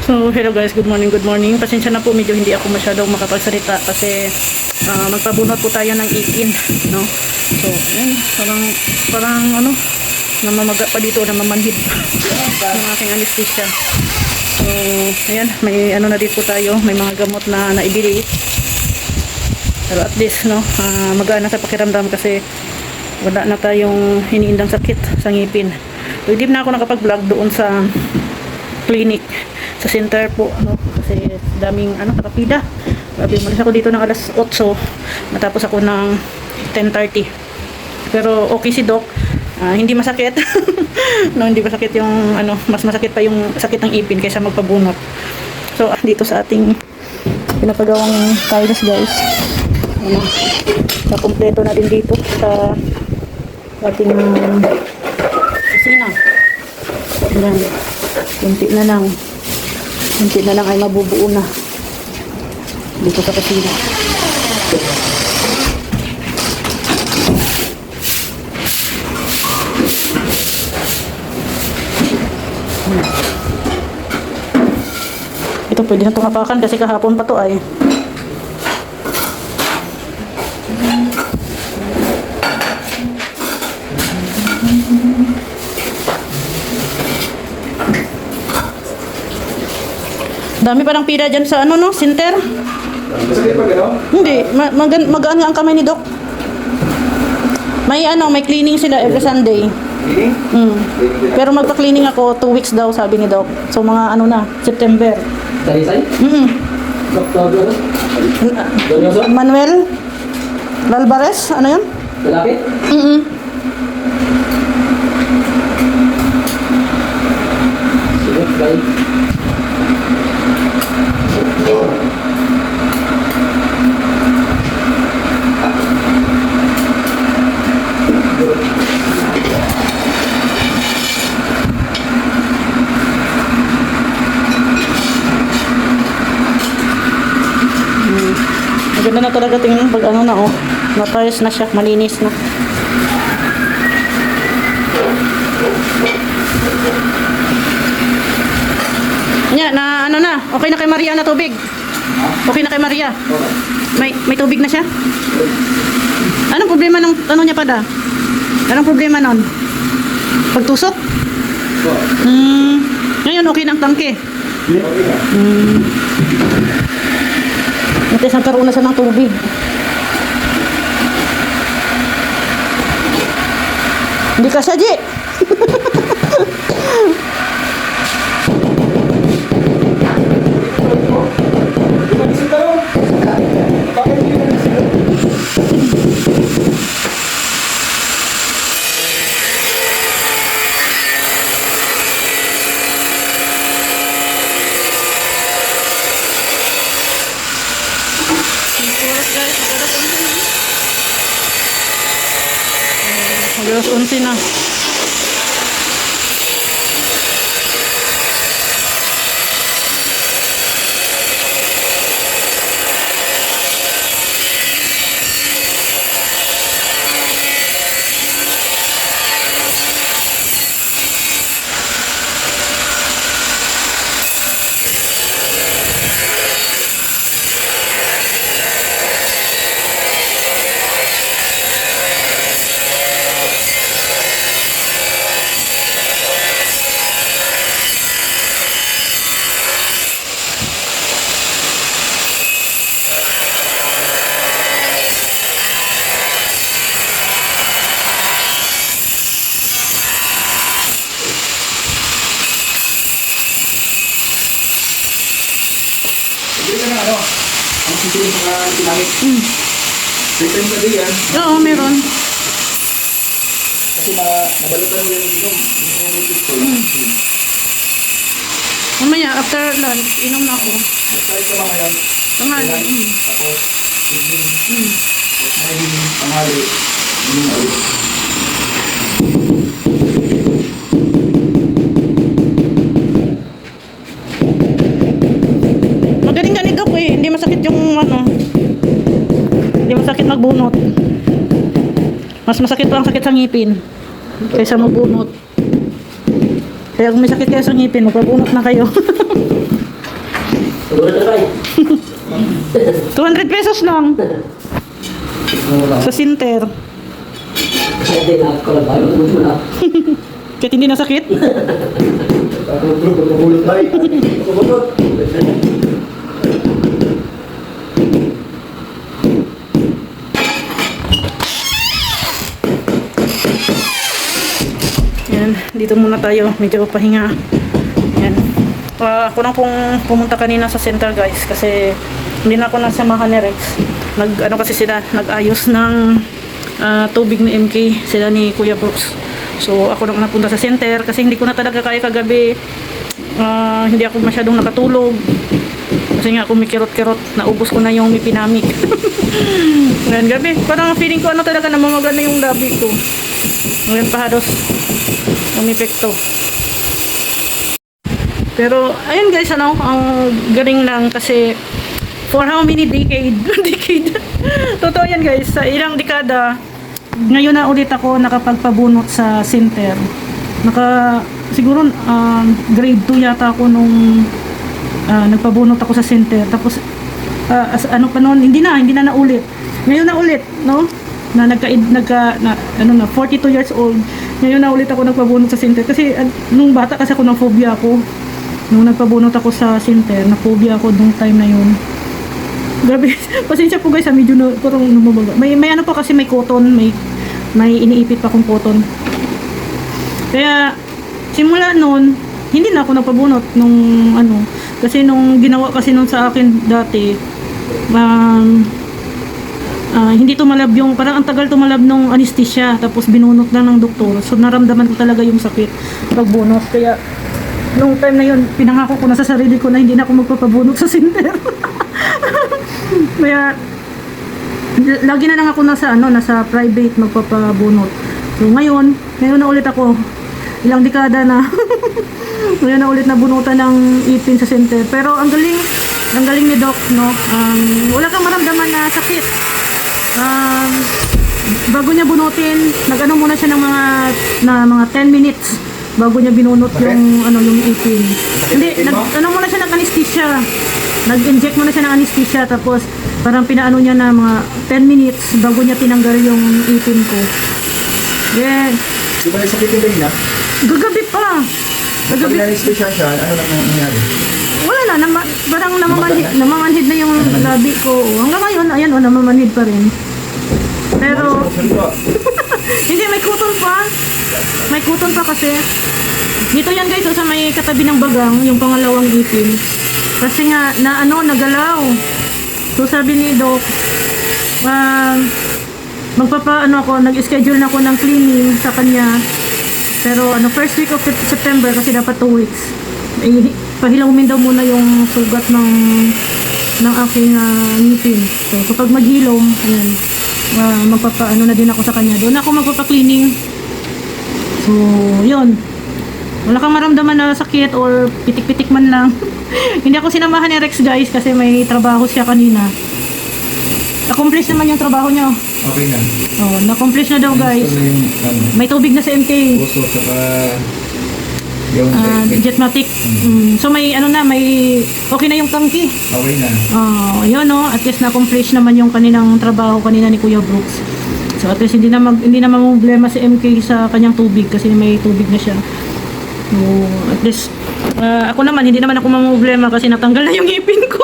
So, hello guys, good morning, good morning. Pasensya na po, medyo hindi ako masyadong makapagsalita kasi magpabunot po tayo ng ikin, no? So, ayun, parang ano, namamaga pa dito, namamanhid yung aking anesthesia. So, ayan, may ano na dito tayo, may mga gamot na naibili. Pero at least, no, magaan na sa pakiramdam kasi wala na tayong hiniindang sakit sa ngipin. So, hindi na ako nakapag-vlog doon sa clinic, sa center po, ano, kasi daming kapida. Grabe, umalis ako dito ng alas 8, natapos ako ng 10:30. Pero okay si Doc, hindi masakit. No, hindi masakit yung mas masakit pa yung sakit ng ipin kaysa magpabunot. So dito sa ating pinapagawang tiles guys, sa kumpleto na din dito sa ating kusina. Ayan, kunti na lang ay mabubuo na dito sa kusina. Ito pwede na tumapakan kasi kahapon pa to ay. Dami parang pila dyan sa center. Hindi, magaan nga ang kamay ni Doc. May cleaning sila every Sunday. Pero magpa-cleaning ako 2 weeks daw sabi ni Doc. So mga September. Manuel Lalbares, ano yun? Malapit? Sige, bye. Maganda na talaga tingnan pag natayos na siya, malinis na. Okay na kay Maria na tubig. Okay na kay Maria. May tubig na siya. Anong problema ng niya pa da? Anong problema nun? Pagtusok? Ngayon okay ng tangke. Natin nagkaroon na siya ng tubig. Hindi ka siya, Ji. Alas 11 na. Ang sisirin mga ginamit. May time ka din yan. Oo, meron. Kasi nabalutan mo yung inom. Inom yung itig ko. Mamaya, after lunch, inom na ako. Try ka mamaya. Tanghali. Tapos, evening. Tanghali. Inom na ulit. Magaling ganito ko eh. Hindi masakit yung hindi masakit magbunot. Mas masakit pa ang sakit sa ngipin kaysa magbunot. Kaya kung may sakit kayo sa ngipin, magpabunot na kayo. Siguro na tayo. 200 pesos lang. Sa Sinter. Kaya din nakakalabayo. Ano mo na? Kahit hindi nasakit. Pagkabulot tayo. Pagkabulot. Yan, dito muna tayo. Medyo pahinga. Yan. Ako lang pong pumunta kanina sa center guys kasi hindi na ako nasamahan ni Rex. Ano kasi sila, nag-ayos ng tubig ni MK, sila ni Kuya Brooks. So ako lang napunta sa center kasi hindi ko na talaga kaya kagabi. Hindi ako masyadong nakatulog. Kasi nga ako may kirot-kirot, naubos ko na yung mipinamik. Ngayon gabi, parang feeling ko ano talaga namamaga na yung labi ko. Ngayon pa halos umipekto. Pero ayun guys, ano, ang galing lang kasi for how many decade? Totoo yan guys, sa ilang dekada, ngayon na ulit ako nakapagpabunot sa center. Siguro grade 2 yata ako nung nagpabunot ako sa center. Tapos ano pa noon, hindi na naulit. Ngayon na ulit, no? Na 42 years old. Ngayon na ulit ako nagpabunot sa center kasi nung bata kasi ako na phobia ako. Nung nagpabunot ako sa center, na phobia ako nung time na yun. Grabe, pasensya po guys, medyo na parang namabaga. May ano pa kasi may cotton, may iniipit pa kong cotton. Kaya simula noon, hindi na ako nagpabunot nung ano, kasi nung ginawa kasi nung sa akin dati, hindi tumalab yung, parang ang tagal tumalab nung anesthesia, tapos binunot lang ng doktor. So naramdaman ko talaga yung sakit pagbunot. Kaya nung time na yun, pinangako ko na sa sarili ko na hindi na ako magpapabunot sa center. Kaya lagi na lang ako nasa private magpapabunot. So ngayon na ulit ako. Ilang dekada na. Ngayon na ulit nabunutan ng ipin sa center. Pero ang galing ni Doc, no? Wala kang maramdaman na sakit. Bago niya bunutin, nag-ano muna siya ng mga 10 minutes bago niya binunot yung ipin. Hindi, muna siya ng anesthesia. Nag-inject muna siya ng anesthesia, tapos parang pinaano niya na mga 10 minutes bago niya tinanggal yung ipin ko. Then, Di ba nagsakit yung kanina? gagabi pa. Pag na-special siya, ano lang nangyari? Wala na, parang namamanhid na yung labi ko. Hanggang ngayon, ayan namamanhid pa rin. Pero, hindi, may kuton pa. May kuton pa kasi. Dito yan guys, sa may katabi ng bagang, yung pangalawang ipin. Kasi nga, nagalaw. So sabi ni Doc, nag-schedule na ako ng cleaning sa kanya. Pero first week of September kasi dapat 2 weeks. Pahilamin daw muna yung sugat ng aking ngipin. So kapag maghilom, ayan, na din ako sa kanya. Doon ako magpapa-cleaning. So, yun. Wala kang maramdaman na sakit or pitik-pitik man lang. Hindi ako sinamahan ni Rex guys kasi may trabaho siya kanina. Na-accomplish naman yung trabaho niya. Okay na. Oh, na-accomplish na daw guys. Gusto na yung, May tubig na sa MK. puso, saka yung Jetmatic. So may okay na yung tangki. okay na. Yun at least na-accomplish naman yung kaninang trabaho kanina ni Kuya Brooks. So at least hindi na problema si MK sa kanyang tubig kasi may tubig na siya. So at least ako naman hindi naman ako mamroblema kasi natanggal na yung ipin ko.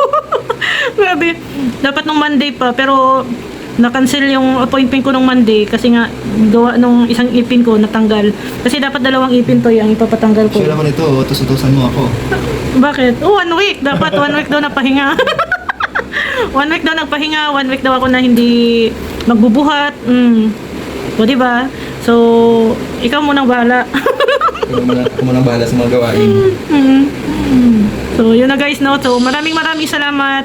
Grabe. Dapat nung Monday pa pero na-cancel yung appointment ko nung Monday kasi nga gawa nung isang ipin ko natanggal. Kasi dapat 2 ipin to yung ipapatanggal ko. Sila naman ito, utos-utosan mo ako. Bakit? 1 week. Dapat 1 week daw napahinga. 1 week daw nagpahinga. 1 week daw ako na hindi magbubuhat. So, diba? So, ikaw munang bahala. Ako munang bahala sa mga gawain. So, yun na guys, no? So, maraming salamat.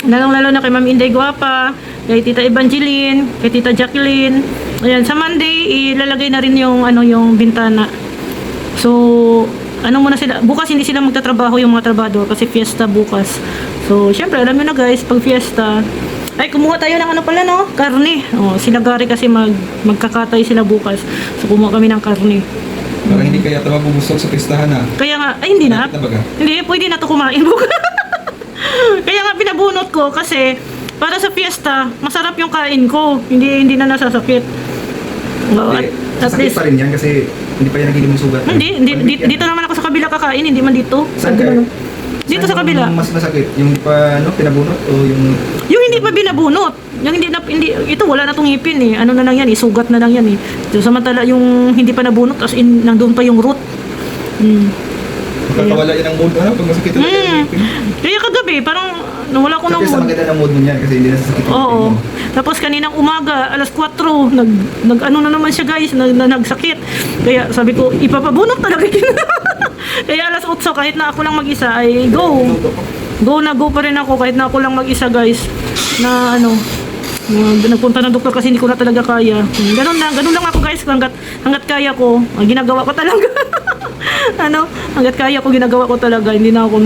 Lalong-lalo na kay Ma'am Inday Guapa, kay Tita Evangeline, kay Tita Jacqueline. Ayan, sa Monday, ilalagay na rin yung bintana. So, muna sila, bukas hindi sila magtatrabaho yung mga trabador kasi fiesta bukas. So, syempre, alam nyo na guys, pag fiesta, ay, kumuha tayo ng karne. Sila Gary kasi magkakatay sila bukas. So, kumuha kami ng karne. Baka hindi kaya ito mabubusog sa pistahan ha. Kaya nga, ay hindi na. Bakit na baga? Hindi, pwede na to kumain bukas. pinabunot ko kasi para sa fiesta, masarap yung kain ko. Hindi na nasasakit. Oo, Hindi, at sasakit least, pa rin yan kasi hindi pa yan nagiging yung sugat. dito naman ako sa kabila kakain, hindi man dito. Saan ka? Dito Saan sa kabila. yung mas masakit? Yung di pa pinabunot o yung... Yung hindi pa binabunot. Yung hindi, ito wala na tong ngipin eh. Ano na lang yan, sugat na lang yan eh. So, samantala yung hindi pa nabunot, as in, nandun pa yung root. Makakawala yan ang mood mo, pag masakit talaga yung ngipin. Kaya kagabi, parang nawala ko ng Kasi sa mood. maganda ng mood mo niyan kasi hindi nasasakit yung Oo. ngipin mo. Tapos kaninang umaga, alas 4, nag ano na naman siya guys, nagsakit. Kaya sabi ko, ipapabunot talaga yun. Kaya alas 8, kahit na ako lang mag-isa, ay go. Go pa rin ako kahit na ako lang mag-isa guys. Na ano, nagpunta ng doktor kasi hindi ko na talaga kaya. Ganun lang ako guys, hanggat kaya ko, ginagawa ko talaga. Hanggat kaya ko ginagawa ko talaga, hindi na ako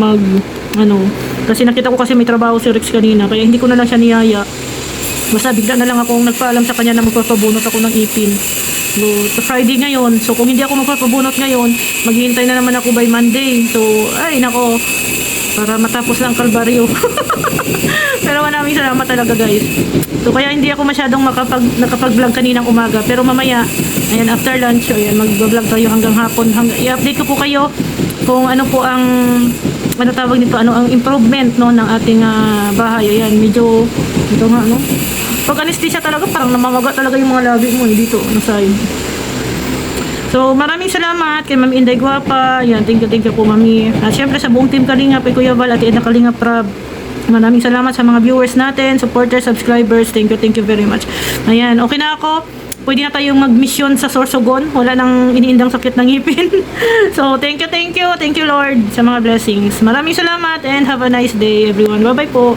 kasi nakita ko kasi may trabaho si Rex kanina, kaya hindi ko na lang siya niyaya. Basta bigla na lang akong nagpaalam sa kanya na magpapabunot ako ng ipin. So, Friday ngayon. So, kung hindi ako magpapabunot ngayon, maghihintay na naman ako by Monday. So, ay nako, para matapos lang kalbaryo. Pero maraming salamat talaga guys. So, kaya hindi ako masyadong nakapag-vlog kaninang umaga. Pero mamaya, ayan, after lunch, ayan, mag-vlog tayo hanggang hapon. I-update ko po kayo kung ano po ang tawag nito, ano ang improvement no ng ating bahay. Ayan, medyo ito nga pag anesthesia talaga parang namamaga talaga yung mga labi mo dito side. So maraming salamat kay Ma'am Inday Guapa. Yan, thank you po Mami. Syempre sa buong team Kalingap, kay Kuya Val at Edna Kalingap Prab. Maraming salamat sa mga viewers natin, supporters, subscribers. Thank you very much. Ayan, okay na ako. Pwede na tayong mag-mission sa Sorsogon. Wala nang iniindang sakit ng ngipin. So, thank you Lord sa mga blessings. Maraming salamat and have a nice day everyone. Bye-bye po.